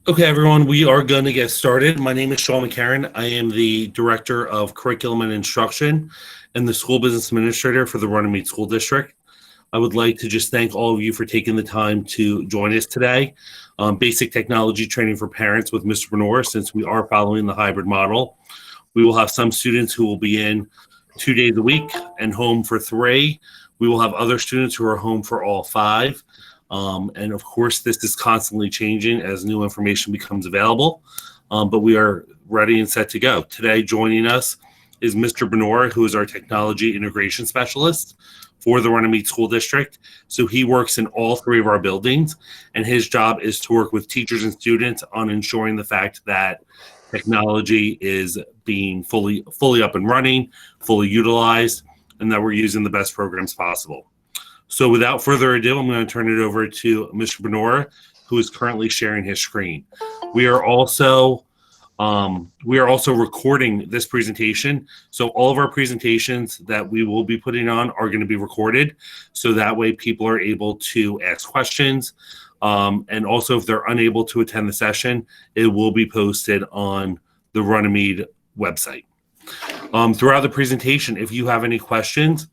Okay, everyone, we are going to get started. My name is Sean McCarron. I am the Director of Curriculum and Instruction and the School Business Administrator for the Runnymede School District. I would like to just thank all of you for taking the time to join us today. Basic technology training for parents with Mr. Bonora, since we are following the hybrid model. We will have some students who will be in 2 days a week and home for 3. We will have other students who are home for all 5. And of course, this is constantly changing as new information becomes available, but we are ready and set to go. Today, joining us is Mr. Bonora, who is our technology integration specialist for the Runnymede School District. So he works in all 3 of our buildings, and his job is to work with teachers and students on ensuring the fact that technology is being fully up and running, fully utilized, and that we're using the best programs possible. So without further ado, I'm going to turn it over to Mr. Bonora, who is currently sharing his screen. We are also recording this presentation. So all of our presentations that we will be putting on are going to be recorded. So that way people are able to ask questions. And also if they're unable to attend the session, it will be posted on the Runnymede website. Throughout the presentation, if you have any questions,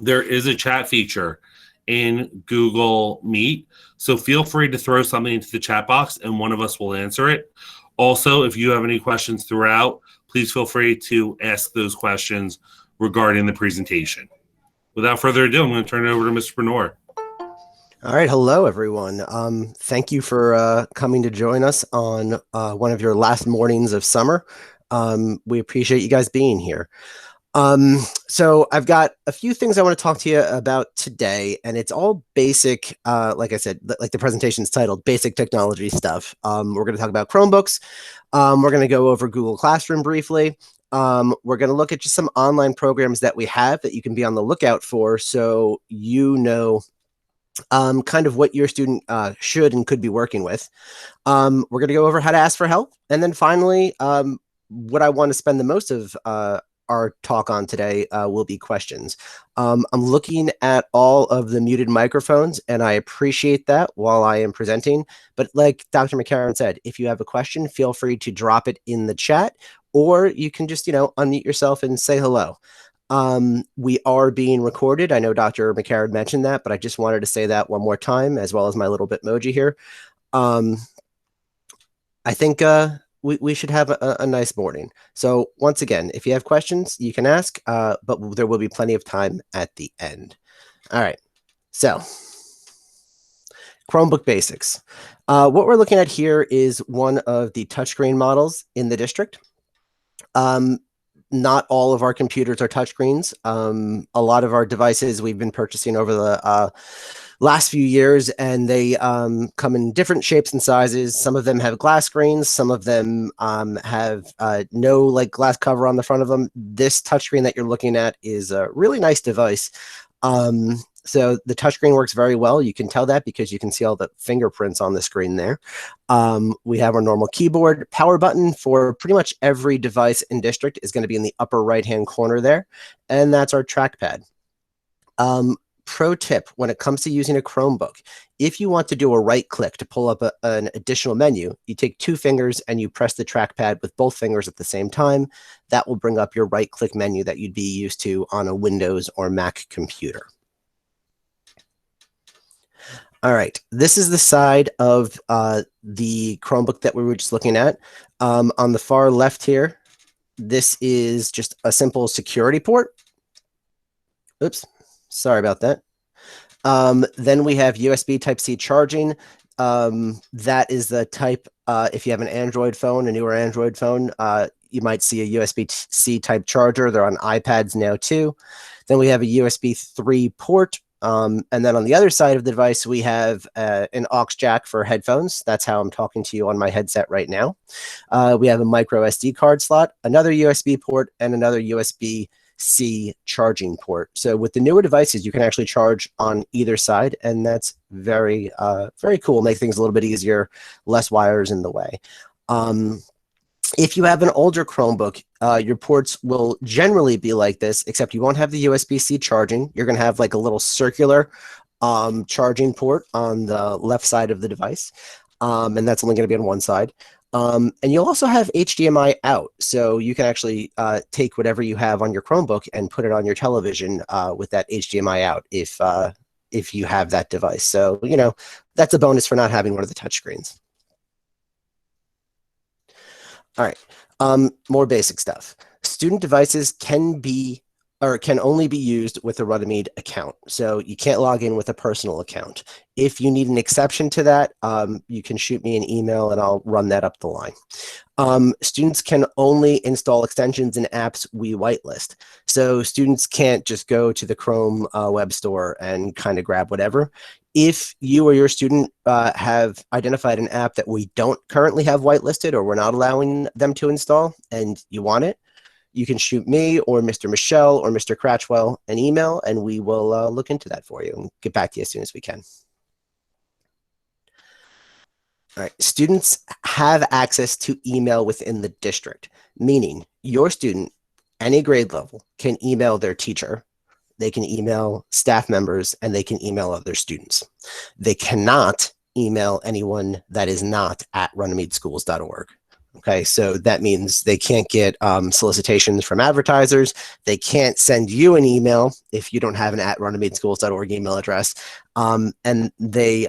there is a chat feature in Google Meet. So feel free to throw something into the chat box and one of us will answer it. Also, if you have any questions throughout, please feel free to ask those questions regarding the presentation. Without further ado, I'm going to turn it over to Mr. Bonora. All right. Hello, everyone. Thank you for coming to join us on one of your last mornings of summer. We appreciate you guys being here. So I've got a few things I want to talk to you about today, and it's all basic, like I said, like the presentation's titled Basic Technology Stuff. We're going to talk about Chromebooks. We're going to go over Google Classroom briefly. We're going to look at just some online programs that we have that you can be on the lookout for, so you know kind of what your student should and could be working with. We're going to go over how to ask for help. And then finally, what I want to spend the most of our talk on today will be questions. I'm looking at all of the muted microphones, and I appreciate that while I am presenting. But like Dr. McCarron said, if you have a question, feel free to drop it in the chat, or you can just, unmute yourself and say hello. We are being recorded. I know Dr. McCarron mentioned that, but I just wanted to say that one more time, as well as my little Bitmoji here. I think we should have a nice morning. So once again, if you have questions, you can ask, but there will be plenty of time at the end. All right. So Chromebook Basics. What we're looking at here is one of the touchscreen models in the district. Not all of our computers are touchscreens. A lot of our devices we've been purchasing over the last few years, and they come in different shapes and sizes. Some of them have glass screens. Some of them have no glass cover on the front of them. This touchscreen that you're looking at is a really nice device. So the touchscreen works very well. You can tell that because you can see all the fingerprints on the screen there. We have our normal keyboard. Power button for pretty much every device in district is going to be in the upper right-hand corner there, and that's our trackpad. Pro tip, when it comes to using a Chromebook, if you want to do a right click to pull up an additional menu, you take 2 fingers and you press the trackpad with both fingers at the same time. That will bring up your right click menu that you'd be used to on a Windows or Mac computer. All right, this is the side of the Chromebook that we were just looking at. On the far left here, this is just a simple security port. Oops. Sorry about that. Then we have USB Type-C charging. That is the type, if you have an Android phone, a newer Android phone, you might see a USB-C type charger. They're on iPads now too. Then we have a USB 3 port. And then on the other side of the device, we have an aux jack for headphones. That's how I'm talking to you on my headset right now. We have a micro SD card slot, another USB port, and another USB-C charging port. So with the newer devices, you can actually charge on either side, and that's very, very cool. Make things a little bit easier, less wires in the way. If you have an older Chromebook, your ports will generally be like this, except you won't have the USB-C charging. You're going to have like a little circular charging port on the left side of the device. and that's only going to be on one side. And you'll also have HDMI out, so you can actually take whatever you have on your Chromebook and put it on your television with that HDMI out if you have that device. So, you know, that's a bonus for not having one of the touchscreens. All right, more basic stuff. Student devices can only be used with a Runnymede account. So you can't log in with a personal account. If you need an exception to that, you can shoot me an email and I'll run that up the line. Students can only install extensions and apps we whitelist. So students can't just go to the Chrome web store and kind of grab whatever. If you or your student have identified an app that we don't currently have whitelisted or we're not allowing them to install and you want it, you can shoot me or Mr. Michelle or Mr. Cratchwell an email, and we will look into that for you and get back to you as soon as we can. All right, students have access to email within the district, meaning your student, any grade level, can email their teacher, they can email staff members, and they can email other students. They cannot email anyone that is not at runnymeadschools.org. Okay, so that means they can't get solicitations from advertisers. They can't send you an email if you don't have an at runnymeadschools.org email address. And they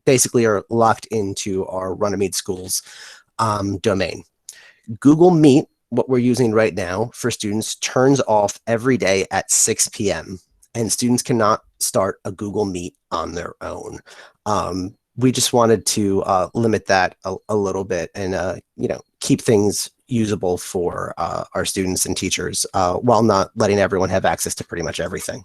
basically are locked into our Runnymede Schools domain. Google Meet, what we're using right now for students, turns off every day at 6 p.m. and students cannot start a Google Meet on their own. We just wanted to limit that a little bit and you know, keep things usable for our students and teachers while not letting everyone have access to pretty much everything.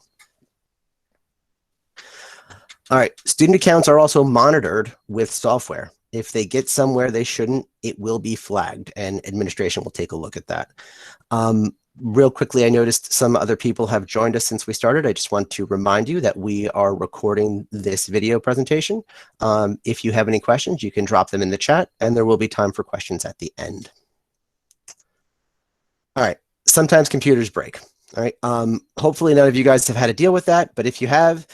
All right, student accounts are also monitored with software. If they get somewhere they shouldn't, it will be flagged and administration will take a look at that. Real quickly, I noticed some other people have joined us since we started. I just want to remind you that we are recording this video presentation. If you have any questions, you can drop them in the chat and there will be time for questions at the end. All right, sometimes computers break. All right, hopefully none of you guys have had to deal with that, but if you have,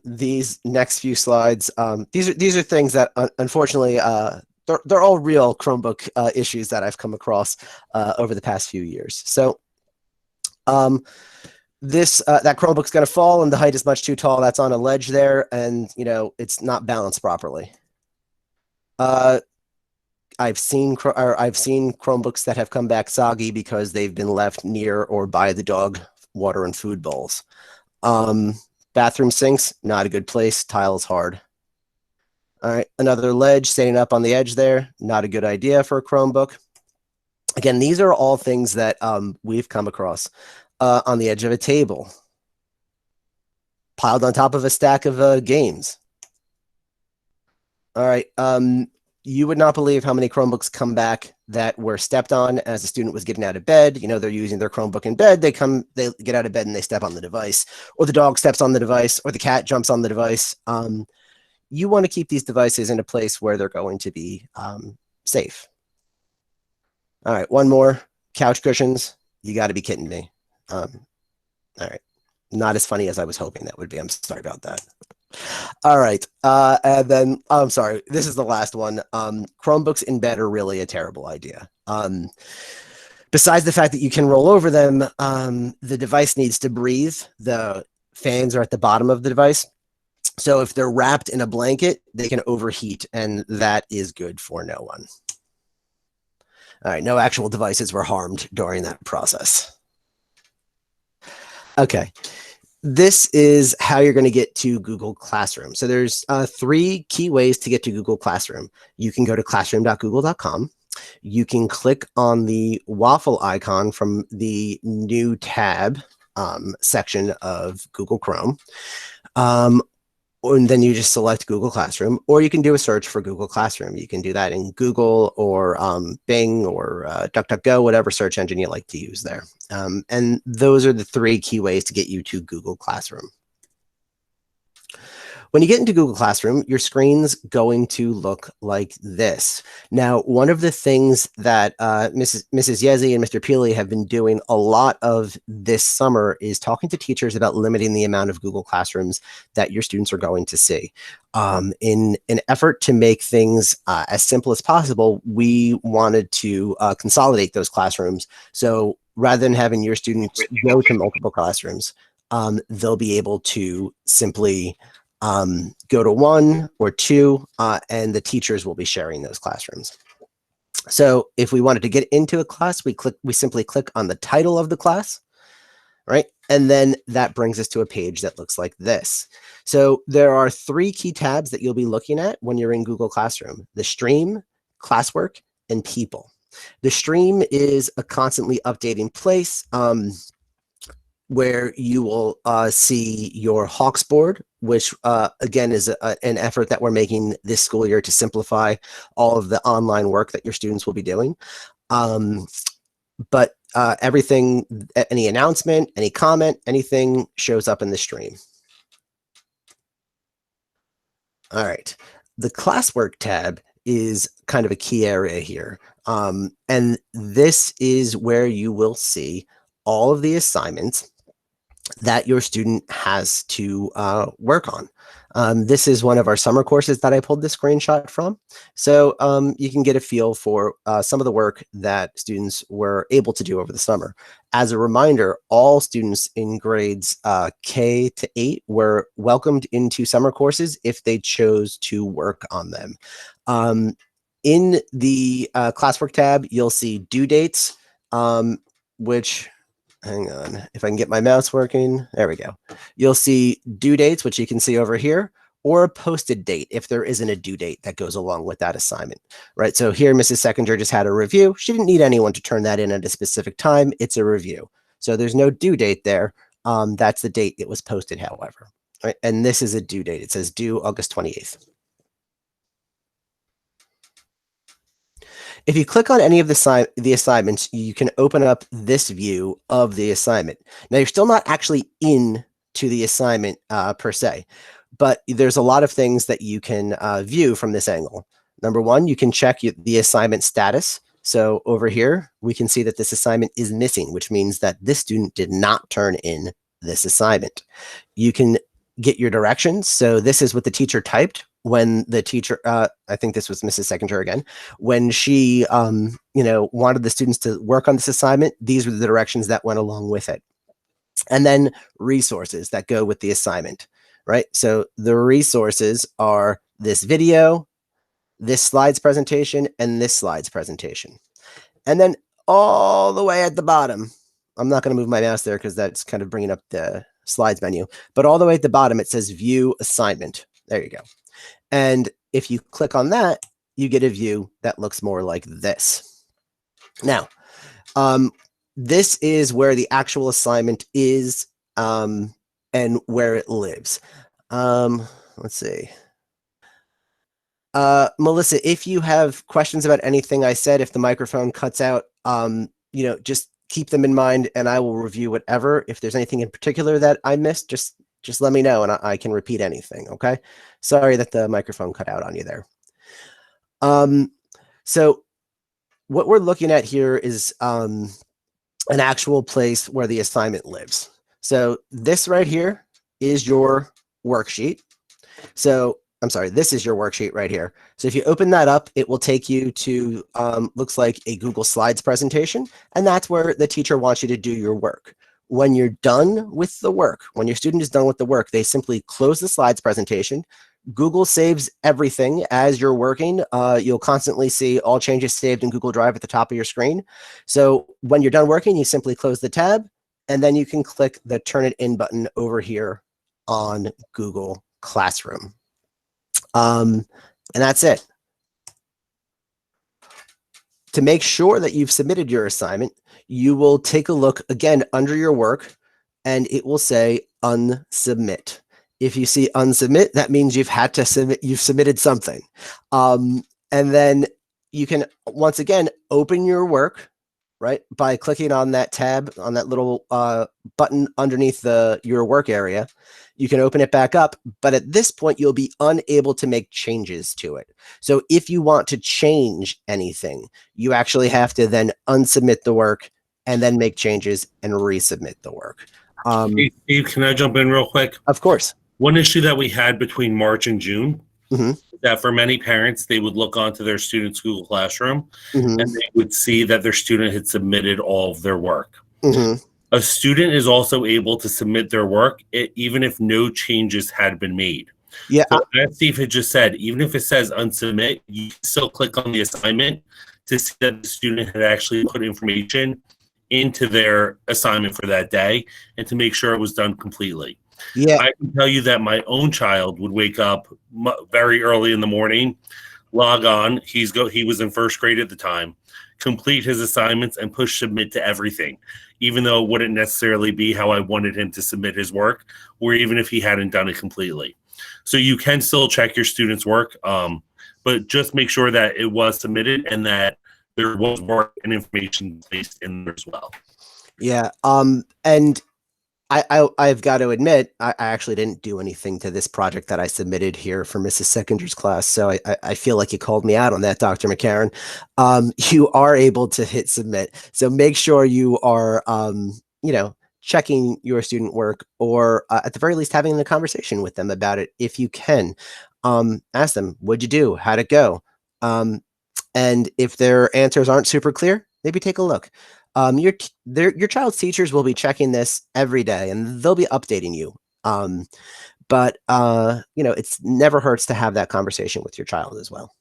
these next few slides, these are things that unfortunately, they're all real Chromebook issues that I've come across over the past few years. So that Chromebook's going to fall and the height is much too tall. That's on a ledge there, and you know it's not balanced properly. I've seen Chromebooks that have come back soggy because they've been left near or by the dog water and food bowls. Bathroom sinks, not a good place. Tile is hard. All right, another ledge standing up on the edge there, not a good idea for a Chromebook. Again, these are all things that we've come across. On the edge of a table, piled on top of a stack of games. All right, you would not believe how many Chromebooks come back that were stepped on as a student was getting out of bed. You know, they're using their Chromebook in bed. They get out of bed and they step on the device, or the dog steps on the device, or the cat jumps on the device. You want to keep these devices in a place where they're going to be safe. All right, one more. Couch cushions. You got to be kidding me. All right, not as funny as I was hoping that would be. I'm sorry about that. All right, and then I'm sorry, this is the last one. Chromebooks in bed are really a terrible idea. Besides the fact that you can roll over them, the device needs to breathe. The fans are at the bottom of the device. So if they're wrapped in a blanket, they can overheat, and that is good for no one. All right, no actual devices were harmed during that process. Okay. This is how you're going to get to Google Classroom. So there's 3 key ways to get to Google Classroom. You can go to classroom.google.com. You can click on the waffle icon from the new tab section of Google Chrome. And then you just select Google Classroom, or you can do a search for Google Classroom. You can do that in Google or Bing or DuckDuckGo, whatever search engine you like to use there. And those are the 3 key ways to get you to Google Classroom. When you get into Google Classroom, your screen's going to look like this. Now, one of the things that Mrs. Yezi and Mr. Peely have been doing a lot of this summer is talking to teachers about limiting the amount of Google Classrooms that your students are going to see. In an effort to make things as simple as possible, we wanted to consolidate those classrooms. So rather than having your students go to multiple classrooms, they'll be able to simply go to one or two, and the teachers will be sharing those classrooms. So if we wanted to get into a class, we simply click on the title of the class, right? And then that brings us to a page that looks like this. So there are 3 key tabs that you'll be looking at when you're in Google Classroom: the stream, classwork, and people. The stream is a constantly updating place where you will see your Hawks board, which again is an effort that we're making this school year to simplify all of the online work that your students will be doing. But everything, any announcement, any comment, anything shows up in the stream. All right, the classwork tab is kind of a key area here. And this is where you will see all of the assignments that your student has to work on. This is one of our summer courses that I pulled the screenshot from. So you can get a feel for some of the work that students were able to do over the summer. As a reminder, all students in grades K to 8 were welcomed into summer courses if they chose to work on them. In the classwork tab, you'll see due dates, which, hang on, if I can get my mouse working, there we go. You'll see due dates, which you can see over here, or a posted date if there isn't a due date that goes along with that assignment, right? So here, Mrs. Seconder just had a review. She didn't need anyone to turn that in at a specific time. It's a review. So there's no due date there. That's the date it was posted, however, right? And this is a due date. It says due August 28th. If you click on any of the assignments, you can open up this view of the assignment. Now, you're still not actually in to the assignment per se, but there's a lot of things that you can view from this angle. Number one, you can check the assignment status. So over here, we can see that this assignment is missing, which means that this student did not turn in this assignment. You can get your directions. So this is what the teacher typed when the teacher, I think this was Mrs. Seconder again, when she, wanted the students to work on this assignment, these were the directions that went along with it. And then resources that go with the assignment, right? So the resources are this video, this slides presentation, and this slides presentation. And then all the way at the bottom, I'm not going to move my mouse there because that's kind of bringing up the slides menu, but all the way at the bottom, it says view assignment. There you go. And if you click on that, you get a view that looks more like this. Now, this is where the actual assignment is and where it lives. Let's see. Melissa, if you have questions about anything I said, if the microphone cuts out, just keep them in mind and I will review whatever. If there's anything in particular that I missed, just let me know and I can repeat anything, okay? Sorry that the microphone cut out on you there. So what we're looking at here is an actual place where the assignment lives. So this right here is your worksheet. So I'm sorry, this is your worksheet right here. So if you open that up, it will take you to, looks like a Google Slides presentation, and that's where the teacher wants you to do your work. When you're done with the work, when your student is done with the work, they simply close the slides presentation. Google saves everything as you're working. You'll constantly see all changes saved in Google Drive at the top of your screen. So when you're done working, you simply close the tab, and then you can click the Turn It In button over here on Google Classroom. And that's it. To make sure that you've submitted your assignment, you will take a look again under your work and it will say unsubmit. If you see unsubmit, that means you've had to submit, you've submitted something. And then you can once again open your work, right, by clicking on that tab, on that little button underneath your work area. you can open it back up, but at this point, you'll be unable to make changes to it. So if you want to change anything, you actually have to then unsubmit the work and then make changes and resubmit the work. Hey, Steve, can I jump in real quick? Of course. One issue that we had between March and June, Mhm. that for many parents, they would look onto their student's Google Classroom Mhm. and they would see that their student had submitted all of their work. Mhm. A student is also able to submit their work even if no changes had been made. Yeah. So as Steve had just said, even if it says unsubmit, you can still click on the assignment to see that the student had actually put information into their assignment for that day and to make sure it was done completely. Yeah. I can tell you that my own child would wake up very early in the morning, log on. He was in first grade at the time, complete his assignments and push submit to everything, even though it wouldn't necessarily be how I wanted him to submit his work, or even if he hadn't done it completely. So you can still check your students' work, but just make sure that it was submitted and that there was work and information placed in there as well. Yeah. And I've got to admit, I actually didn't do anything to this project that I submitted here for Mrs. Seconders class. So I feel like you called me out on that, Dr. McCarran. You are able to hit submit. So make sure you are, checking your student work, or at the very least having a conversation with them about it if you can. Ask them, what'd you do? How'd it go? And if their answers aren't super clear, maybe take a look. Your child's teachers will be checking this every day, and they'll be updating you. But it's never hurts to have that conversation with your child as well.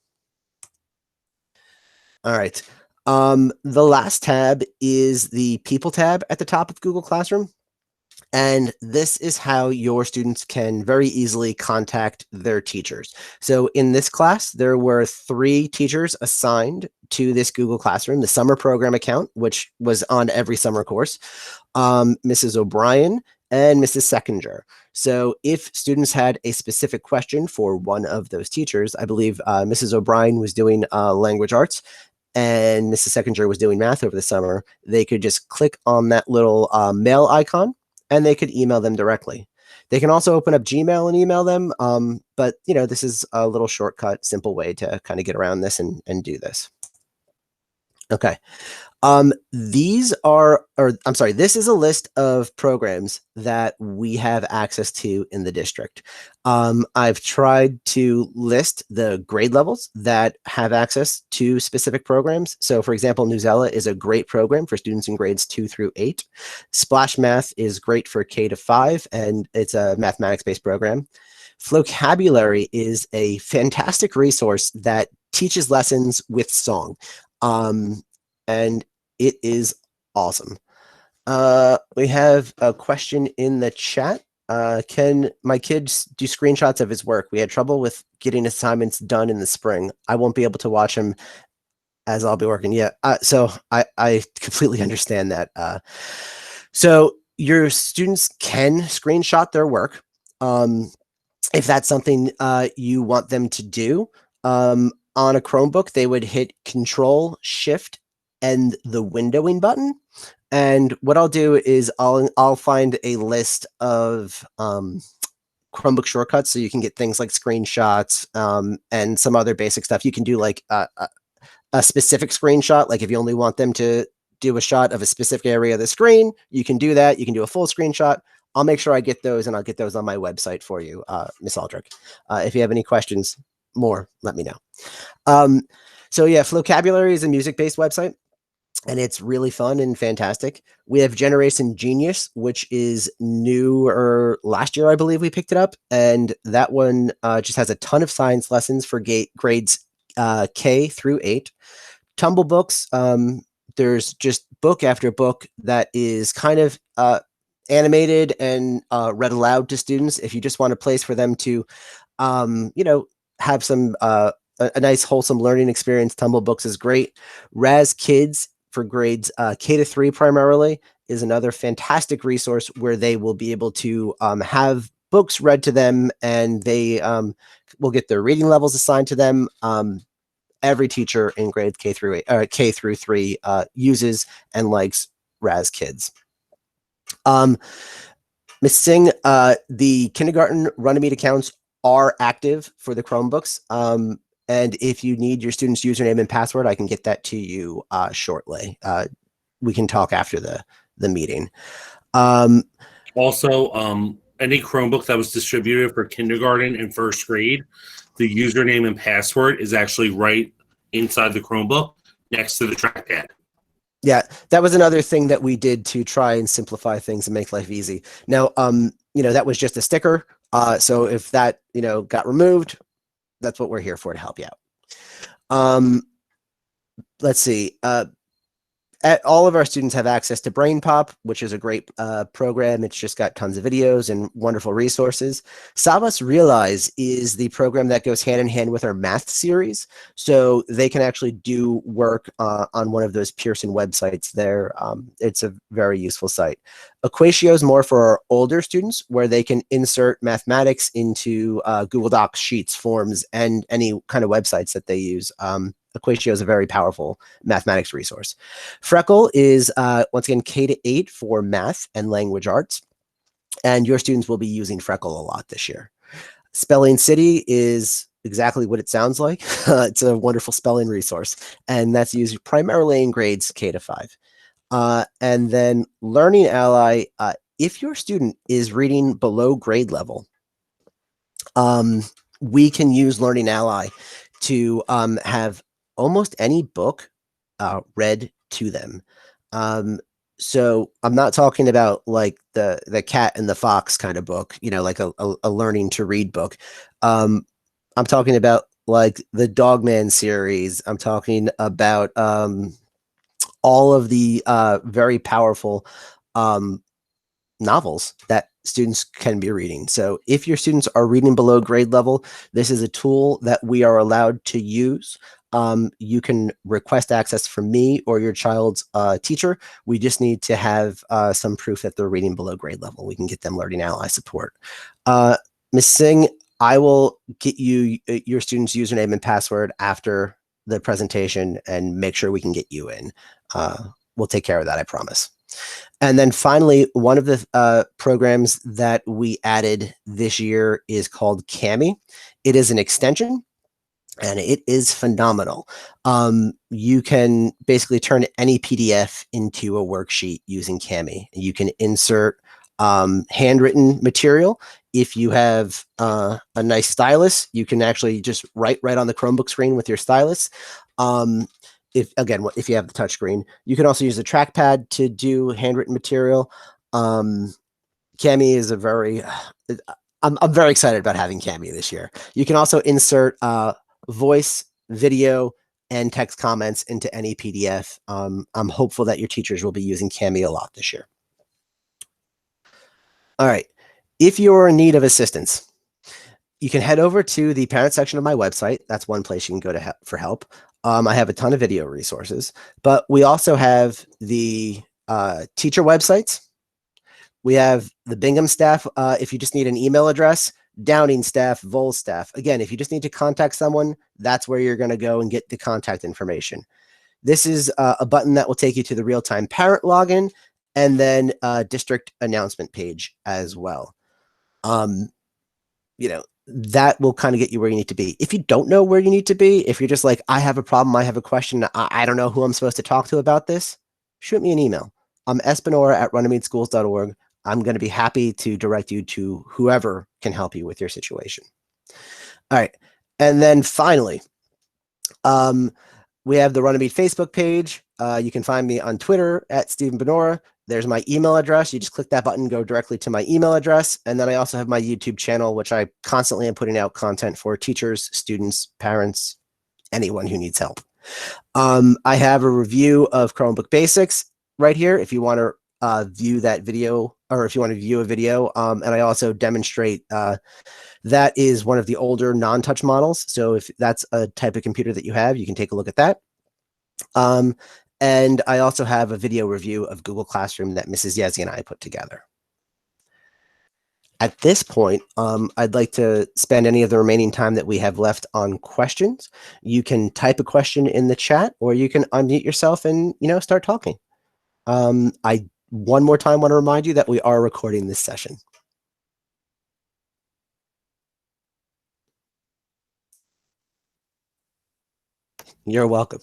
All right. The last tab is the People tab at the top of Google Classroom. And this is how your students can very easily contact their teachers. So in this class, there were 3 teachers assigned to this Google Classroom, the summer program account, which was on every summer course, Mrs. O'Brien and Mrs. Seconder. So if students had a specific question for one of those teachers, I believe Mrs. O'Brien was doing language arts, and Mrs. Seconder was doing math over the summer, they could just click on that little mail icon and they could email them directly. They can also open up Gmail and email them. But this is a little shortcut, simple way to kind of get around this and do this. Okay. This is a list of programs that we have access to in the district. I've tried to list the grade levels that have access to specific programs. So for example, Newsella is a great program for students in grades 2 through 8. Splash Math is great for K to 5, and it's a mathematics-based program. Flocabulary is a fantastic resource that teaches lessons with song. And it is awesome. We have a question in the chat. Can my kids do screenshots of his work? We had trouble with getting assignments done in the spring. I won't be able to watch them as I'll be working. Yeah. So I completely understand that. So your students can screenshot their work. If that's something you want them to do, on a Chromebook, they would hit Control Shift and the windowing button. And what I'll do is I'll find a list of Chromebook shortcuts, so you can get things like screenshots and some other basic stuff. You can do like a specific screenshot, like if you only want them to do a shot of a specific area of the screen, you can do that. You can do a full screenshot. I'll make sure I get those, and I'll get those on my website for you, Miss Aldrich. If you have any questions more, let me know. So yeah, Flocabulary is a music-based website, and it's really fun and fantastic. We have Generation Genius, which is new, or last year, I believe we picked it up. And that one just has a ton of science lessons for grades K through 8. Tumble Books, there's just book after book that is kind of animated and read aloud to students. If you just want a place for them to, have some a nice wholesome learning experience, Tumble Books is great. Raz Kids for grades K to 3 primarily is another fantastic resource where they will be able to have books read to them, and they will get their reading levels assigned to them. Every teacher in grades K through 8, K through 3 uses and likes Raz Kids. Ms. Singh, the kindergarten Runnymede accounts are active for the Chromebooks. And if you need your student's username and password, I can get that to you shortly. We can talk after the meeting. Also, any Chromebook that was distributed for kindergarten and first grade, the username and password is actually right inside the Chromebook next to the trackpad. Yeah, that was another thing that we did to try and simplify things and make life easy. Now, that was just a sticker. So if that, got removed, that's what we're here for, to help you out. Let's see. All of our students have access to BrainPop, which is a great program. It's just got tons of videos and wonderful resources. Savas Realize is the program that goes hand in hand with our math series. So they can actually do work on one of those Pearson websites there. It's a very useful site. Equatio is more for our older students, where they can insert mathematics into Google Docs, Sheets, Forms, and any kind of websites that they use. Equatio is a very powerful mathematics resource. Freckle is, once again, K-8 for math and language arts. And your students will be using Freckle a lot this year. Spelling City is exactly what it sounds like. It's a wonderful spelling resource. And that's used primarily in grades K-5. And then Learning Ally, if your student is reading below grade level, we can use Learning Ally to have almost any book read to them. So I'm not talking about like the Cat and the Fox kind of book, like a learning to read book. I'm talking about like the Dogman series. I'm talking about all of the very powerful novels that students can be reading. So if your students are reading below grade level, this is a tool that we are allowed to use. You can request access from me or your child's teacher. We just need to have some proof that they're reading below grade level. We can get them Learning Ally support. Ms. Singh, I will get you your student's username and password after the presentation and make sure we can get you in. We'll take care of that, I promise. And then finally, one of the programs that we added this year is called Kami. It is an extension, and it is phenomenal. You can basically turn any PDF into a worksheet using Kami. You can insert handwritten material. If you have a nice stylus, you can actually just write right on the Chromebook screen with your stylus. If you have the touch screen, you can also use the trackpad to do handwritten material. Kami is I'm very excited about having Kami this year. You can also insert voice, video, and text comments into any PDF. I'm hopeful that your teachers will be using Kami a lot this year. All right. If you're in need of assistance, you can head over to the parent section of my website. That's one place you can go to for help. I have a ton of video resources, but we also have the teacher websites. We have the Bingham staff. If you just need an email address, Downing staff, Vol staff. Again, if you just need to contact someone, that's where you're going to go and get the contact information. This is a button that will take you to the real-time parent login and then district announcement page as well. That will kind of get you where you need to be. If you don't know where you need to be, if you're just like, I have a problem, I have a question, I don't know who I'm supposed to talk to about this, shoot me an email. I'm Bonora@runnymedschools.org. I'm going to be happy to direct you to whoever can help you with your situation. All right. And then finally, we have the Runnymede Facebook page. You can find me on Twitter @StephenBonora. There's my email address. You just click that button, go directly to my email address. And then I also have my YouTube channel, which I constantly am putting out content for teachers, students, parents, anyone who needs help. I have a review of Chromebook Basics right here if you want to view that video, or if you want to view a video. And I also demonstrate that is one of the older non-touch models. So if that's a type of computer that you have, you can take a look at that. And I also have a video review of Google Classroom that Mrs. Yezi and I put together. At this point, I'd like to spend any of the remaining time that we have left on questions. You can type a question in the chat, or you can unmute yourself and start talking. I one more time want to remind you that we are recording this session. You're welcome.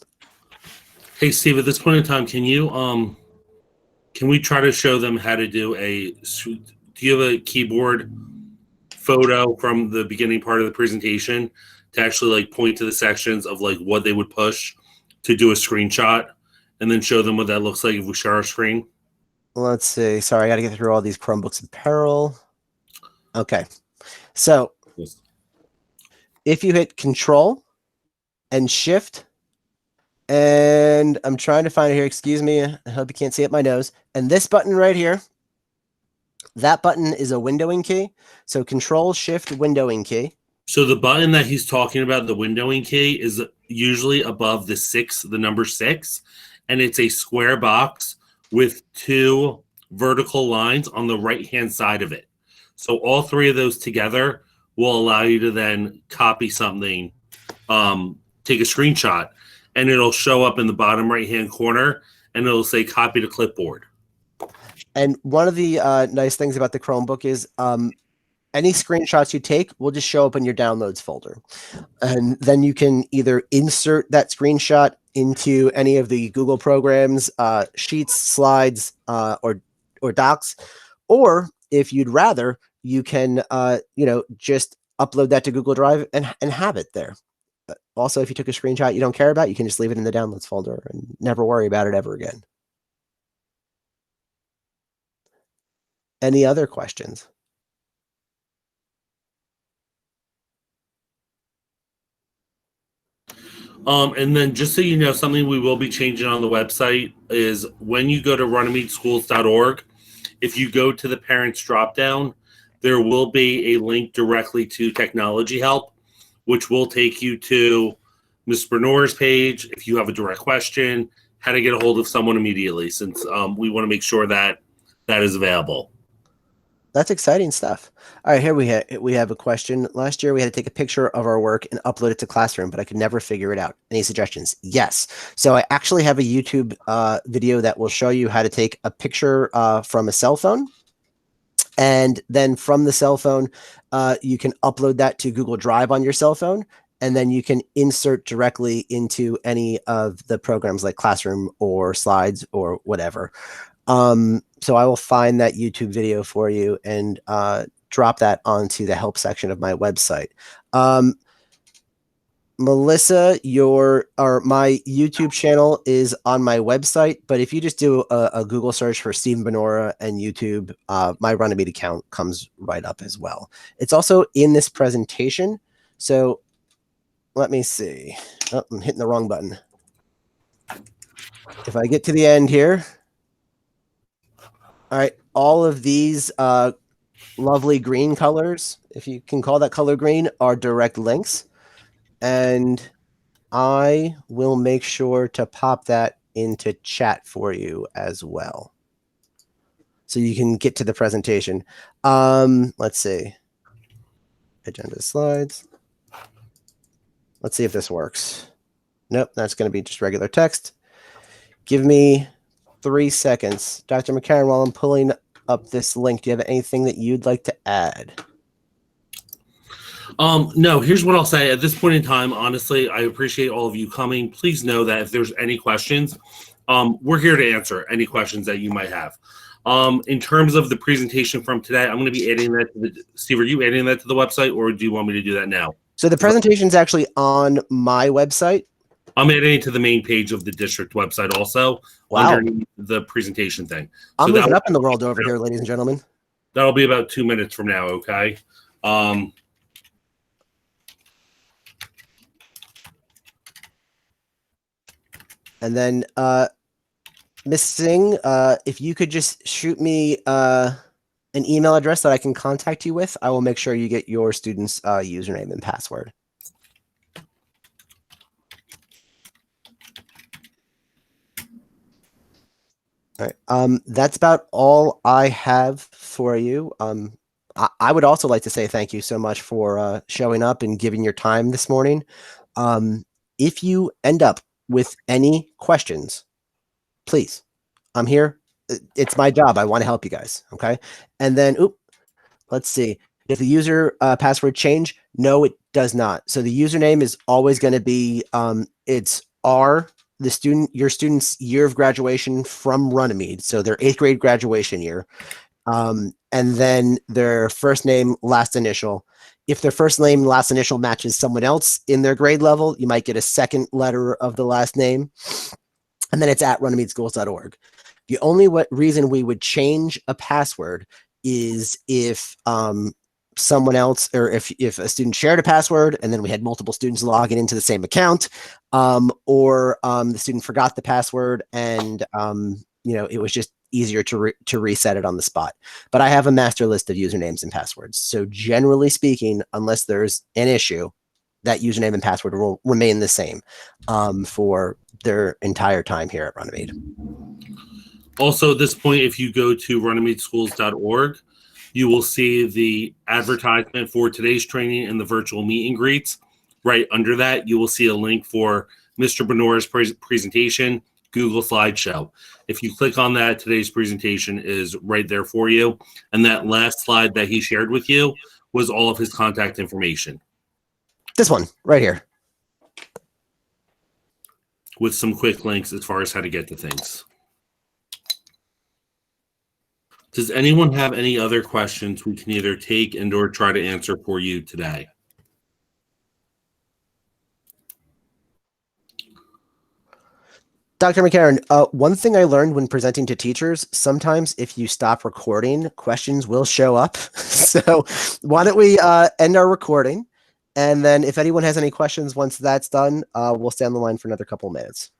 Hey, Steve, at this point in time, can we try to show them how to do do you have a keyboard photo from the beginning part of the presentation to actually like point to the sections of like what they would push to do a screenshot and then show them what that looks like if we share our screen? Let's see. Sorry, I got to get through all these Chromebooks in peril. Okay. So Yes. if you hit Control and Shift, and I'm trying to find it here. Excuse me. I hope you can't see it my nose. And this button right here, that button is a windowing key. So Control Shift windowing key. So the button that he's talking about, the windowing key, is usually above the number 6, and it's a square box with 2 vertical lines on the right-hand side of it. So all 3 of those together will allow you to then copy something, take a screenshot, and it'll show up in the bottom right-hand corner, and it'll say copy to clipboard. And one of the nice things about the Chromebook is any screenshots you take will just show up in your downloads folder. And then you can either insert that screenshot into any of the Google programs, Sheets, Slides, or Docs, or if you'd rather, you can just upload that to Google Drive and have it there. Also, if you took a screenshot you don't care about, you can just leave it in the downloads folder and never worry about it ever again. Any other questions? And then just so you know, something we will be changing on the website is when you go to runnymede.schools.org, if you go to the parents dropdown, there will be a link directly to technology help, which will take you to Ms. Bonora's page if you have a direct question, how to get a hold of someone immediately, since we want to make sure that that is available. That's exciting stuff. All right, here we have a question. Last year we had to take a picture of our work and upload it to Classroom, but I could never figure it out. Any suggestions? Yes. So I actually have a YouTube video that will show you how to take a picture from a cell phone. And then from the cell phone, you can upload that to Google Drive on your cell phone. And then you can insert directly into any of the programs like Classroom or Slides or whatever. So I will find that YouTube video for you and drop that onto the help section of my website. Melissa, my YouTube channel is on my website, but if you just do a Google search for Stephen Bonora and YouTube, my Runnymede account comes right up as well. It's also in this presentation. So let me see. Oh, I'm hitting the wrong button. If I get to the end here. All right, all of these lovely green colors, if you can call that color green, are direct links. And I will make sure to pop that into chat for you as well, so you can get to the presentation. Let's see. Agenda slides. Let's see if this works. Nope, that's going to be just regular text. Give me 3 seconds. Dr. McCarran, while I'm pulling up this link, do you have anything that you'd like to add? No, here's what I'll say. At this point in time, honestly, I appreciate all of you coming. Please know that if there's any questions, we're here to answer any questions that you might have. In terms of the presentation from today, I'm going to be adding that to the, Steve, are you adding that to the website, or do you want me to do that now? So the presentation is actually on my website. I'm adding it to the main page of the district website also, underneath the presentation thing. I'm moving up in the world over here, ladies and gentlemen. That'll be about 2 minutes from now, okay? And then Miss Singh, if you could just shoot me an email address that I can contact you with, I will make sure you get your student's username and password. All right. That's about all I have for you. I would also like to say thank you so much for showing up and giving your time this morning. If you end up with any questions, please, I'm here. It's my job. I want to help you guys. Okay. And then, let's see. If the user password change, no, it does not. So the username is always going to be, it's are your student's year of graduation from Runnymede, so their 8th grade graduation year, and then their first name, last initial. If their first name, last initial matches someone else in their grade level, you might get a second letter of the last name, and then it's at runnymedeschools.org. The only reason we would change a password is if someone else, or if a student shared a password and then we had multiple students logging into the same account, or the student forgot the password and it was just easier to reset it on the spot. But I have a master list of usernames and passwords. So generally speaking, unless there's an issue, that username and password will remain the same for their entire time here at Runnymede. Also, at this point, if you go to runnymedeschools.org, you will see the advertisement for today's training and the virtual meet and greets. Right under that, you will see a link for Mr. Bonora's presentation, Google Slideshow. If you click on that, today's presentation is right there for you. And that last slide that he shared with you was all of his contact information. This one right here. With some quick links as far as how to get to things. Does anyone have any other questions we can either take and or try to answer for you today? Dr. McCarron, one thing I learned when presenting to teachers, sometimes if you stop recording, questions will show up. So why don't we end our recording? And then if anyone has any questions once that's done, we'll stay on the line for another couple of minutes.